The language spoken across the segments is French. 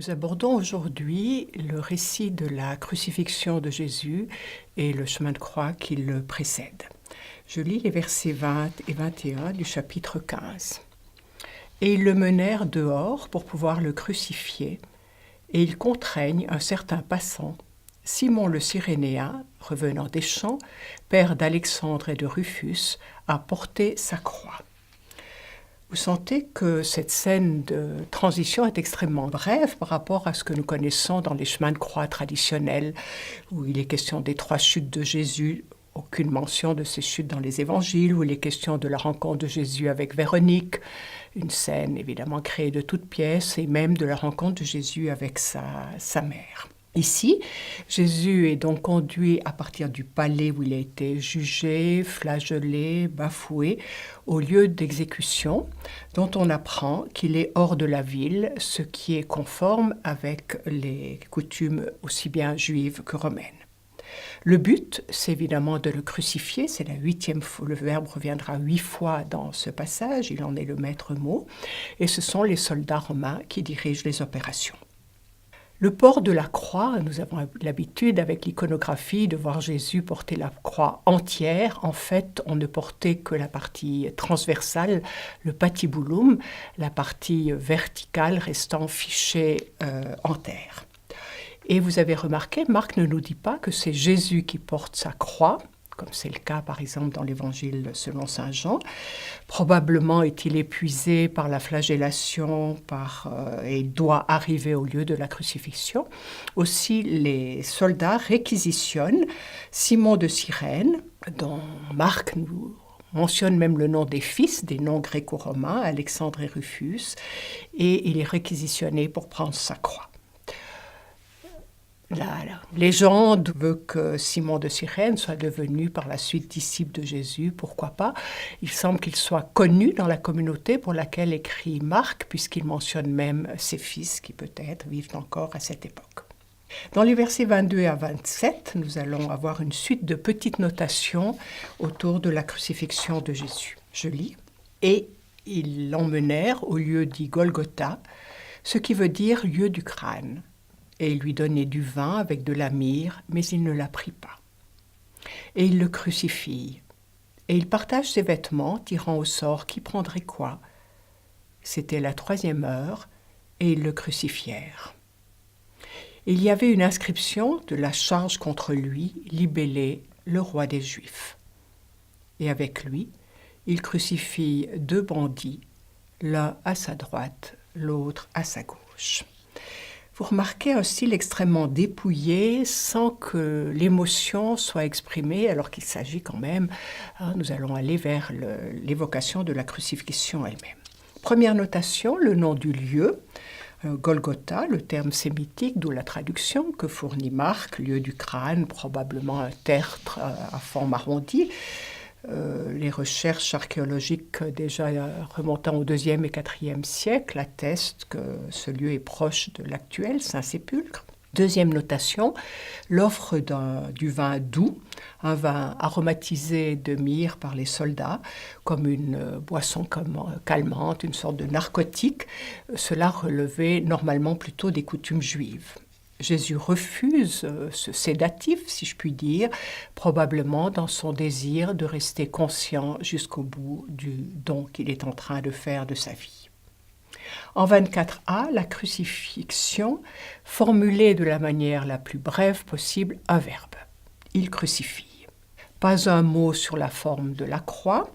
Nous abordons aujourd'hui le récit de la crucifixion de Jésus et le chemin de croix qui le précède. Je lis les versets 20 et 21 du chapitre 15. « Et ils le menèrent dehors pour pouvoir le crucifier, et ils contraignent un certain passant, Simon le Cyrénéen, revenant des champs, père d'Alexandre et de Rufus, à porter sa croix. » Vous sentez que cette scène de transition est extrêmement brève par rapport à ce que nous connaissons dans les chemins de croix traditionnels, où il est question des 3 chutes de Jésus, aucune mention de ces chutes dans les évangiles, où il est question de la rencontre de Jésus avec Véronique, une scène évidemment créée de toutes pièces, et même de la rencontre de Jésus avec sa mère. Ici, Jésus est donc conduit à partir du palais où il a été jugé, flagellé, bafoué, au lieu d'exécution, dont on apprend qu'il est hors de la ville, ce qui est conforme avec les coutumes aussi bien juives que romaines. Le but, c'est évidemment de le crucifier, c'est la 8e fois, le verbe reviendra 8 fois dans ce passage, il en est le maître mot, et ce sont les soldats romains qui dirigent les opérations. Le port de la croix, nous avons l'habitude avec l'iconographie de voir Jésus porter la croix entière. En fait, on ne portait que la partie transversale, le patibulum, la partie verticale restant fichée en terre. Et vous avez remarqué, Marc ne nous dit pas que c'est Jésus qui porte sa croix, comme c'est le cas par exemple dans l'évangile selon saint Jean. Probablement est-il épuisé par la flagellation et doit arriver au lieu de la crucifixion. Aussi, les soldats réquisitionnent Simon de Cyrène, dont Marc nous mentionne même le nom des fils, des noms gréco-romains, Alexandre et Rufus, et il est réquisitionné pour prendre sa croix. La légende veut que Simon de Cyrène soit devenu par la suite disciple de Jésus, pourquoi pas. Il semble qu'il soit connu dans la communauté pour laquelle écrit Marc, puisqu'il mentionne même ses fils qui peut-être vivent encore à cette époque. Dans les versets 22 à 27, nous allons avoir une suite de petites notations autour de la crucifixion de Jésus. Je lis. « Et ils l'emmenèrent au lieu dit Golgotha, ce qui veut dire lieu du crâne. Et il lui donnait du vin avec de la myrrhe, mais il ne la prit pas. Et il le crucifie. Et il partage ses vêtements, tirant au sort qui prendrait quoi. C'était la 3e heure, et ils le crucifièrent. Et il y avait une inscription de la charge contre lui, libellé, le roi des Juifs. Et avec lui, il crucifie 2 bandits, l'un à sa droite, l'autre à sa gauche. Vous remarquez un style extrêmement dépouillé, sans que l'émotion soit exprimée, alors qu'il s'agit quand même, nous allons aller vers l'évocation de la crucifixion elle-même. Première notation, le nom du lieu, Golgotha, le terme sémitique, d'où la traduction que fournit Marc, lieu du crâne, probablement un tertre à forme arrondie. Les recherches archéologiques déjà remontant au IIe et IVe siècle attestent que ce lieu est proche de l'actuel Saint-Sépulcre. Deuxième notation, l'offre du vin doux, un vin aromatisé de myrrhe par les soldats, comme une boisson calmante, une sorte de narcotique. Cela relevait normalement plutôt des coutumes juives. Jésus refuse ce sédatif, si je puis dire, probablement dans son désir de rester conscient jusqu'au bout du don qu'il est en train de faire de sa vie. En 24a, la crucifixion, formulée de la manière la plus brève possible, un verbe. Il crucifie. Pas un mot sur la forme de la croix.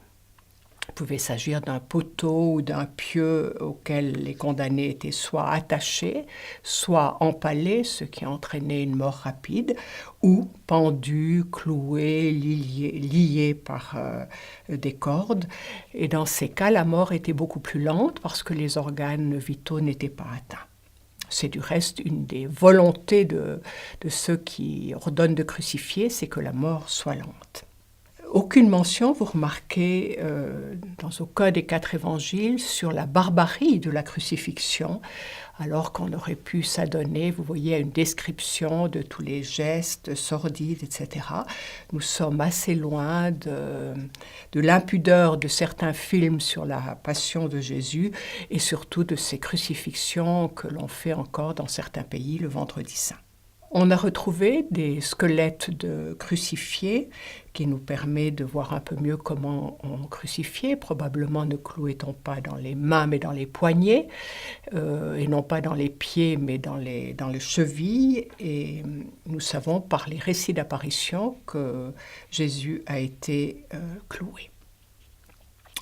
Il pouvait s'agir d'un poteau ou d'un pieu auquel les condamnés étaient soit attachés, soit empalés, ce qui entraînait une mort rapide, ou pendus, cloués, liés par des cordes. Et dans ces cas, la mort était beaucoup plus lente parce que les organes vitaux n'étaient pas atteints. C'est du reste une des volontés de ceux qui ordonnent de crucifier, c'est que la mort soit lente. Aucune mention, vous remarquez, dans aucun des 4 évangiles, sur la barbarie de la crucifixion, alors qu'on aurait pu s'adonner, vous voyez, à une description de tous les gestes sordides, etc. Nous sommes assez loin de l'impudeur de certains films sur la passion de Jésus et surtout de ces crucifixions que l'on fait encore dans certains pays le vendredi saint. On a retrouvé des squelettes de crucifiés qui nous permet de voir un peu mieux comment on crucifiait, probablement ne clouait-on pas dans les mains mais dans les poignets, et non pas dans les pieds mais dans les chevilles. Et nous savons par les récits d'apparition que Jésus a été cloué.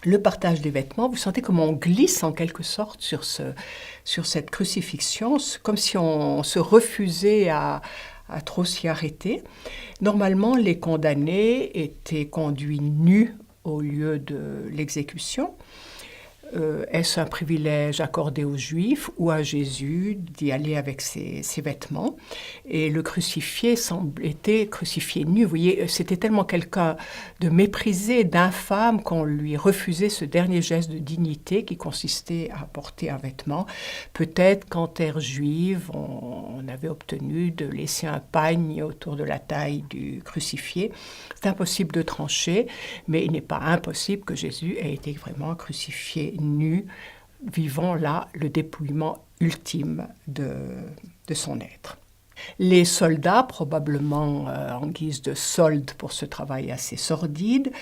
Le partage des vêtements, vous sentez comment on glisse en quelque sorte sur cette crucifixion, comme si on se refusait à trop s'y arrêter. Normalement, les condamnés étaient conduits nus au lieu de l'exécution. Est-ce un privilège accordé aux Juifs ou à Jésus d'y aller avec ses vêtements? Et le crucifié était crucifié nu. Vous voyez, c'était tellement quelqu'un de méprisé, d'infâme, qu'on lui refusait ce dernier geste de dignité qui consistait à porter un vêtement. Peut-être qu'en terre juive, on avait obtenu de laisser un pagne autour de la taille du crucifié. C'est impossible de trancher, mais il n'est pas impossible que Jésus ait été vraiment crucifié nu, vivant là le dépouillement ultime de son être. Les soldats, probablement en guise de solde pour ce travail assez sordide,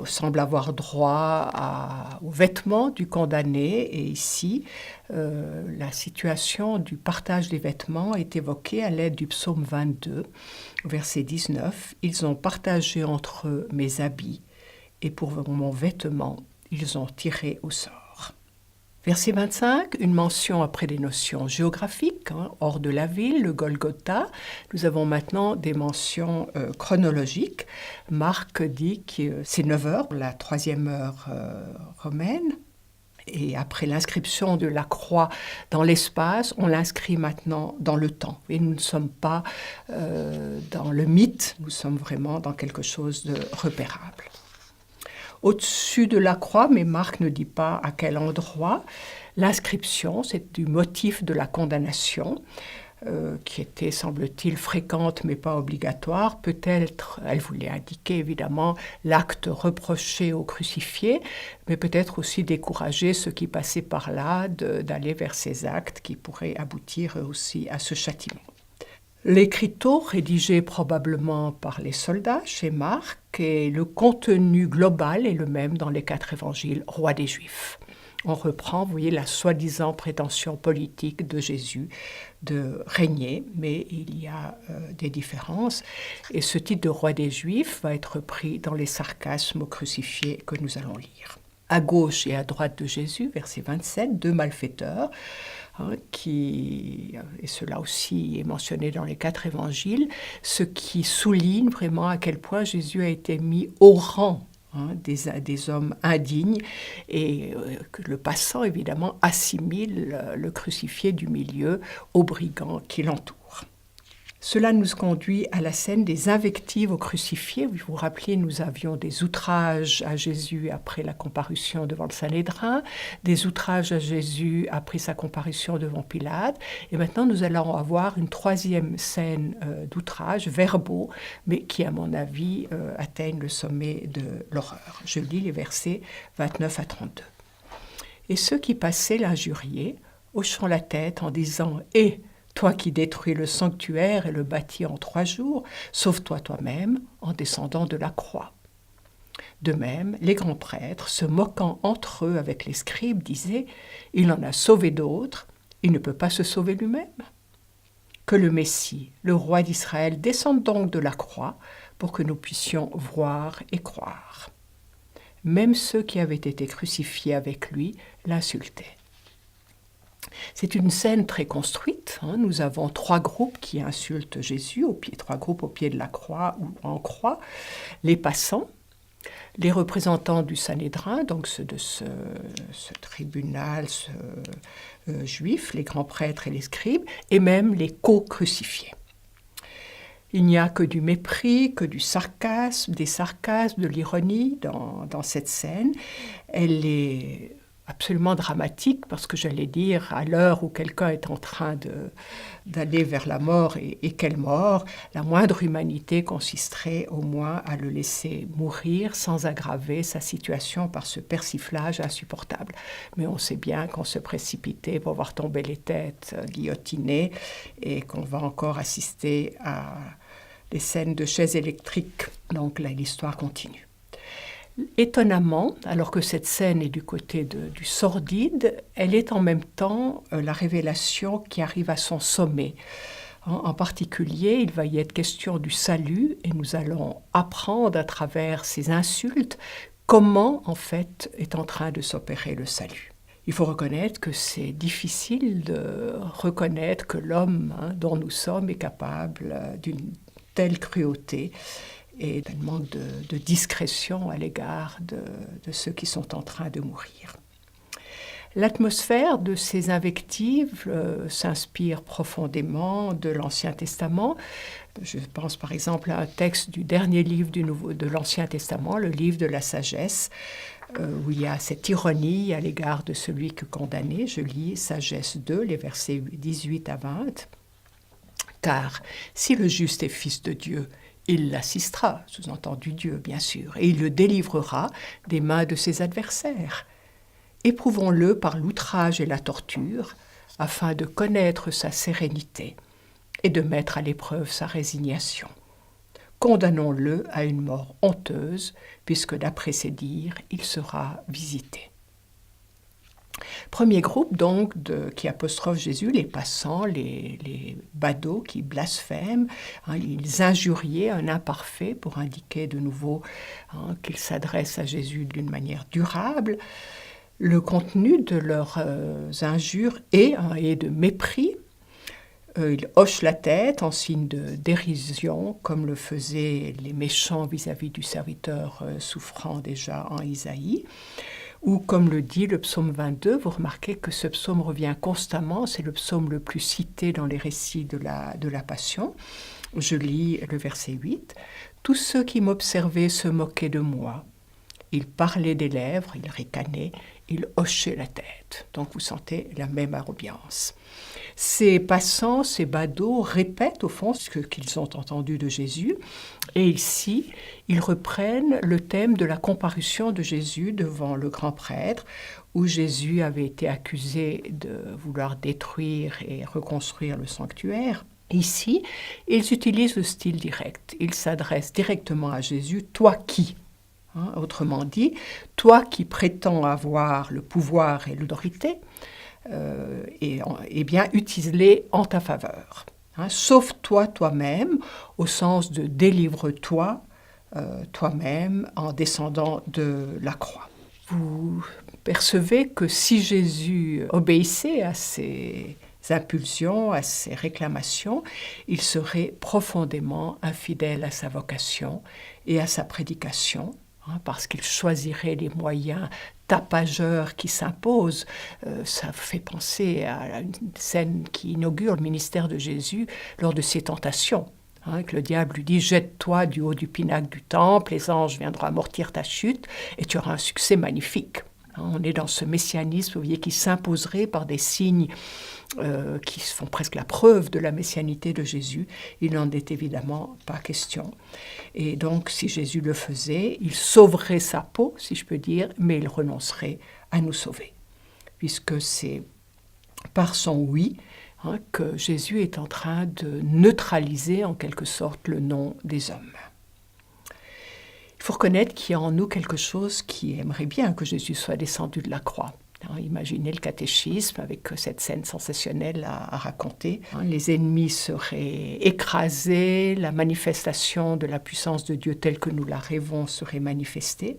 semblent avoir droit aux vêtements du condamné. Et ici, la situation du partage des vêtements est évoquée à l'aide du psaume 22, verset 19. « Ils ont partagé entre eux mes habits, et pour mon vêtement, ils ont tiré au sort. » Verset 25, une mention après des notions géographiques, hors de la ville, le Golgotha. Nous avons maintenant des mentions chronologiques. Marc dit que c'est 9 heures, la 3e heure romaine. Et après l'inscription de la croix dans l'espace, on l'inscrit maintenant dans le temps. Et nous ne sommes pas dans le mythe, nous sommes vraiment dans quelque chose de repérable. Au-dessus de la croix, mais Marc ne dit pas à quel endroit, l'inscription, c'est du motif de la condamnation, qui était, semble-t-il, fréquente mais pas obligatoire. Peut-être, elle voulait indiquer évidemment l'acte reproché au crucifié, mais peut-être aussi décourager ceux qui passaient par là d'aller vers ces actes qui pourraient aboutir aussi à ce châtiment. L'écriteau, rédigé probablement par les soldats chez Marc, et le contenu global est le même dans les 4 évangiles, roi des Juifs. On reprend, vous voyez, la soi-disant prétention politique de Jésus de régner, mais il y a des différences. Et ce titre de roi des Juifs va être pris dans les sarcasmes au crucifié que nous allons lire. À gauche et à droite de Jésus, verset 27, 2 malfaiteurs, et cela aussi est mentionné dans les 4 évangiles, ce qui souligne vraiment à quel point Jésus a été mis au rang des hommes indignes et que le passant évidemment assimile le crucifié du milieu aux brigands qui l'entourent. Cela nous conduit à la scène des invectives au crucifié. Vous vous rappelez, nous avions des outrages à Jésus après la comparution devant le Sanhédrin, des outrages à Jésus après sa comparution devant Pilate. Et maintenant, nous allons avoir une 3e scène d'outrages verbaux, mais qui, à mon avis, atteignent le sommet de l'horreur. Je lis les versets 29 à 32. « Et ceux qui passaient l'injuriaient, hochant la tête en disant « Eh !» Toi qui détruis le sanctuaire et le bâtis en 3 jours, sauve-toi toi-même en descendant de la croix. » De même, les grands prêtres, se moquant entre eux avec les scribes, disaient « Il en a sauvé d'autres, il ne peut pas se sauver lui-même. » Que le Messie, le roi d'Israël, descende donc de la croix pour que nous puissions voir et croire. Même ceux qui avaient été crucifiés avec lui l'insultaient. C'est une scène très construite. Nous avons 3 groupes qui insultent Jésus, 3 groupes au pied de la croix ou en croix. Les passants, les représentants du Sanhédrin, donc ceux de ce tribunal juif, les grands prêtres et les scribes, et même les co-crucifiés. Il n'y a que du mépris, que du sarcasme, des sarcasmes, de l'ironie dans cette scène. Elle est absolument dramatique parce que j'allais dire, à l'heure où quelqu'un est en train d'aller vers la mort, et quelle mort, la moindre humanité consisterait au moins à le laisser mourir sans aggraver sa situation par ce persiflage insupportable. Mais on sait bien qu'on se précipitait pour voir tomber les têtes guillotinées et qu'on va encore assister à des scènes de chaises électriques. Donc là, l'histoire continue. Étonnamment, alors que cette scène est du côté du sordide, elle est en même temps la révélation qui arrive à son sommet. En particulier, il va y être question du salut et nous allons apprendre à travers ces insultes comment en fait est en train de s'opérer le salut. Il faut reconnaître que c'est difficile de reconnaître que l'homme dont nous sommes est capable d'une telle cruauté et d'un manque de discrétion à l'égard de ceux qui sont en train de mourir. L'atmosphère de ces invectives s'inspire profondément de l'Ancien Testament. Je pense par exemple à un texte du dernier livre de l'Ancien Testament, le livre de la sagesse, où il y a cette ironie à l'égard de celui que condamné. Je lis Sagesse 2, les versets 18 à 20. « Car si le juste est fils de Dieu, il l'assistera, sous-entendu Dieu bien sûr, et il le délivrera des mains de ses adversaires. Éprouvons-le par l'outrage et la torture, afin de connaître sa sérénité et de mettre à l'épreuve sa résignation. Condamnons-le à une mort honteuse, puisque d'après ses dires, il sera visité. » Premier groupe donc qui apostrophe Jésus, les passants, les badauds qui blasphèment, ils injuriaient un imparfait pour indiquer de nouveau qu'ils s'adressent à Jésus d'une manière durable. Le contenu de leurs injures est de mépris. Ils hochent la tête en signe de dérision, comme le faisaient les méchants vis-à-vis du serviteur souffrant déjà en Isaïe. Ou comme le dit le psaume 22, vous remarquez que ce psaume revient constamment, c'est le psaume le plus cité dans les récits de la Passion. Je lis le verset 8. « Tous ceux qui m'observaient se moquaient de moi. Ils parlaient des lèvres, ils ricanaient, ils hochaient la tête. » Donc vous sentez la même ambiance. Ces passants, ces badauds répètent au fond ce qu'ils ont entendu de Jésus. Et ici, ils reprennent le thème de la comparution de Jésus devant le grand prêtre, où Jésus avait été accusé de vouloir détruire et reconstruire le sanctuaire. Ici, ils utilisent le style direct. Ils s'adressent directement à Jésus. « Toi qui ?» Autrement dit, toi qui prétends avoir le pouvoir et l'autorité, bien, utilise-les en ta faveur. Sauve-toi toi-même, au sens de délivre-toi toi-même en descendant de la croix. Vous percevez que si Jésus obéissait à ses impulsions, à ses réclamations, il serait profondément infidèle à sa vocation et à sa prédication, parce qu'il choisirait les moyens tapageurs qui s'imposent. Ça fait penser à une scène qui inaugure le ministère de Jésus lors de ses tentations. Que le diable lui dit « Jette-toi du haut du pinacle du temple, les anges viendront amortir ta chute et tu auras un succès magnifique. » On est dans ce messianisme, vous voyez, qui s'imposerait par des signes qui font presque la preuve de la messianité de Jésus. Il n'en est évidemment pas question. Et donc, si Jésus le faisait, il sauverait sa peau, si je peux dire, mais il renoncerait à nous sauver. Puisque c'est par son oui que Jésus est en train de neutraliser en quelque sorte le nom des hommes. Il faut reconnaître qu'il y a en nous quelque chose qui aimerait bien que Jésus soit descendu de la croix. Imaginez le catéchisme avec cette scène sensationnelle à raconter. Les ennemis seraient écrasés, la manifestation de la puissance de Dieu telle que nous la rêvons serait manifestée.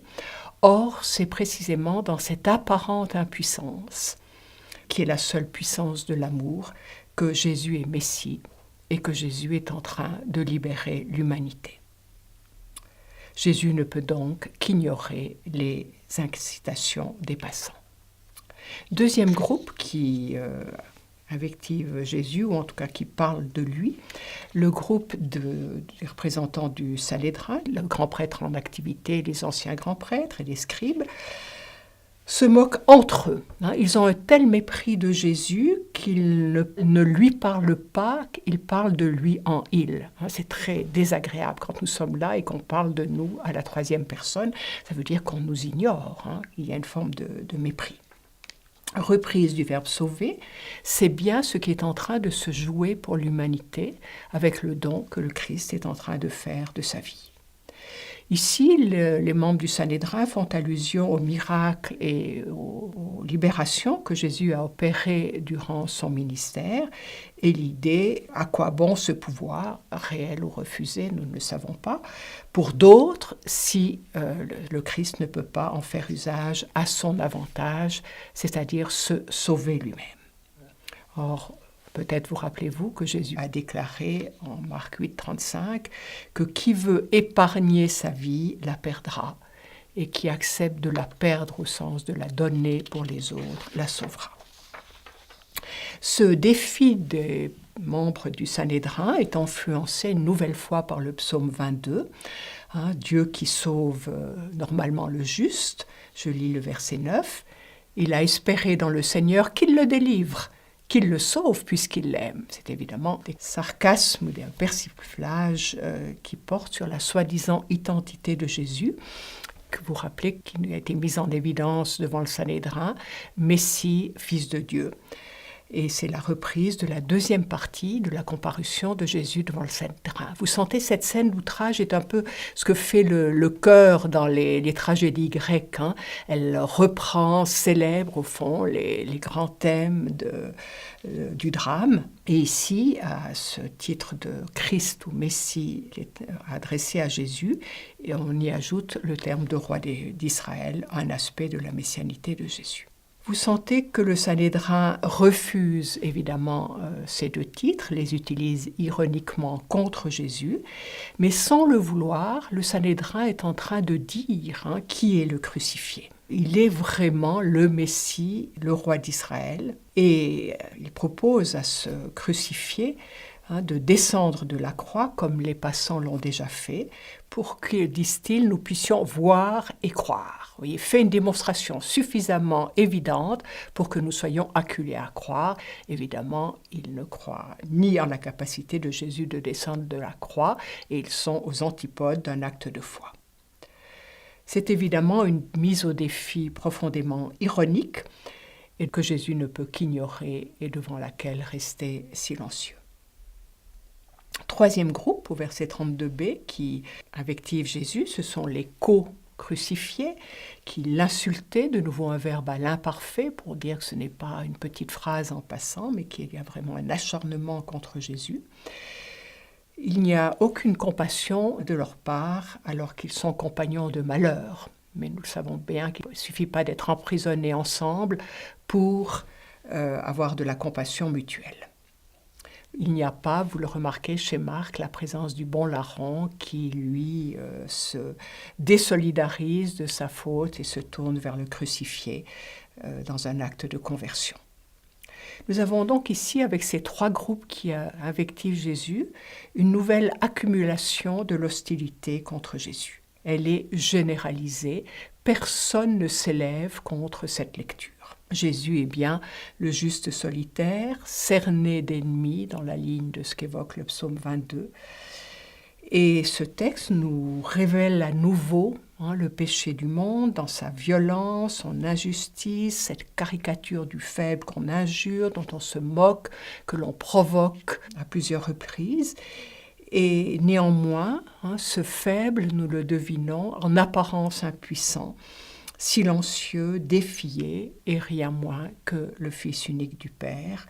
Or, c'est précisément dans cette apparente impuissance, qui est la seule puissance de l'amour, que Jésus est Messie et que Jésus est en train de libérer l'humanité. Jésus ne peut donc qu'ignorer les incitations des passants. Deuxième groupe qui invective Jésus, ou en tout cas qui parle de lui. Le groupe des représentants du Sanhédrin, le grand prêtre en activité, les anciens grands prêtres et les scribes, se moquent entre eux. Ils ont un tel mépris de Jésus qu'ils ne lui parlent pas, ils parlent de lui en il. C'est très désagréable quand nous sommes là et qu'on parle de nous à la troisième personne. Ça veut dire qu'on nous ignore. Il y a une forme de mépris. Reprise du verbe sauver, c'est bien ce qui est en train de se jouer pour l'humanité avec le don que le Christ est en train de faire de sa vie. Ici, les membres du Sanhédrin font allusion aux miracles et aux libérations que Jésus a opérées durant son ministère. Et l'idée, à quoi bon ce pouvoir, réel ou refusé, nous ne le savons pas. Pour d'autres, si le Christ ne peut pas en faire usage à son avantage, c'est-à-dire se sauver lui-même. Or, peut-être vous rappelez-vous que Jésus a déclaré en Marc 8, 35 que qui veut épargner sa vie la perdra et qui accepte de la perdre au sens de la donner pour les autres la sauvera. Ce défi des membres du Sanhédrin est influencé une nouvelle fois par le psaume 22, Dieu qui sauve normalement le juste, je lis le verset 9, il a espéré dans le Seigneur qu'il le délivre, qu'il le sauve puisqu'il l'aime. C'est évidemment des sarcasmes ou des persiflages qui portent sur la soi-disant identité de Jésus, que vous rappelez qu'il a été mis en évidence devant le Sanhédrin, Messie, fils de Dieu. Et c'est la reprise de la deuxième partie de la comparution de Jésus devant le Sanhédrin. Vous sentez cette scène d'outrage est un peu ce que fait le chœur dans les tragédies grecques. Elle reprend, célèbre au fond les grands thèmes du drame. Et ici, à ce titre de Christ ou Messie qui est adressé à Jésus, et on y ajoute le terme de roi d'Israël, un aspect de la messianité de Jésus. Vous sentez que le Sanhédrin refuse évidemment ces deux titres, les utilise ironiquement contre Jésus, mais sans le vouloir, le Sanhédrin est en train de dire qui est le crucifié. Il est vraiment le Messie, le roi d'Israël, et il propose à ce crucifié de descendre de la croix comme les passants l'ont déjà fait, pour que, disent-ils, nous puissions voir et croire. Il fait une démonstration suffisamment évidente pour que nous soyons acculés à croire. Évidemment, ils ne croient ni en la capacité de Jésus de descendre de la croix, et ils sont aux antipodes d'un acte de foi. C'est évidemment une mise au défi profondément ironique, et que Jésus ne peut qu'ignorer et devant laquelle rester silencieux. Troisième groupe, au verset 32b, qui invective Jésus, ce sont les co-crucifiés, qui l'insultaient, de nouveau un verbe à l'imparfait, pour dire que ce n'est pas une petite phrase en passant, mais qu'il y a vraiment un acharnement contre Jésus. Il n'y a aucune compassion de leur part, alors qu'ils sont compagnons de malheur. Mais nous le savons bien qu'il ne suffit pas d'être emprisonnés ensemble pour avoir de la compassion mutuelle. Il n'y a pas, vous le remarquez chez Marc, la présence du bon larron qui, lui, se désolidarise de sa faute et se tourne vers le crucifié dans un acte de conversion. Nous avons donc ici, avec ces trois groupes qui invectivent Jésus, une nouvelle accumulation de l'hostilité contre Jésus. Elle est généralisée, personne ne s'élève contre cette lecture. Jésus est bien le juste solitaire, cerné d'ennemis dans la ligne de ce qu'évoque le psaume 22. Et ce texte nous révèle à nouveau le péché du monde dans sa violence, son injustice, cette caricature du faible qu'on injure, dont on se moque, que l'on provoque à plusieurs reprises. Et néanmoins, ce faible, nous le devinons, en apparence impuissant, silencieux, défié, et rien moins que le Fils unique du Père.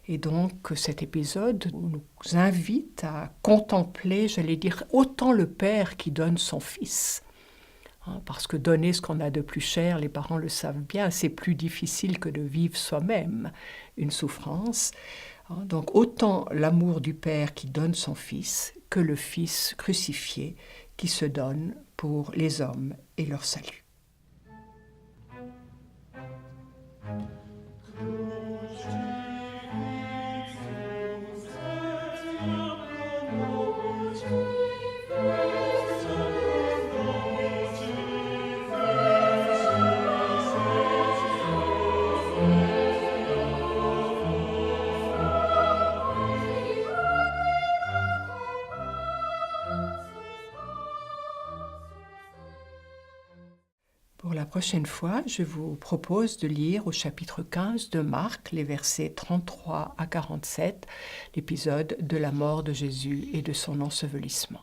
Et donc cet épisode nous invite à contempler, j'allais dire, autant le Père qui donne son Fils. Parce que donner ce qu'on a de plus cher, les parents le savent bien, c'est plus difficile que de vivre soi-même une souffrance. Donc autant l'amour du Père qui donne son Fils que le Fils crucifié qui se donne pour les hommes et leur salut. Pour la prochaine fois, je vous propose de lire au chapitre 15 de Marc, les versets 33 à 47, l'épisode de la mort de Jésus et de son ensevelissement.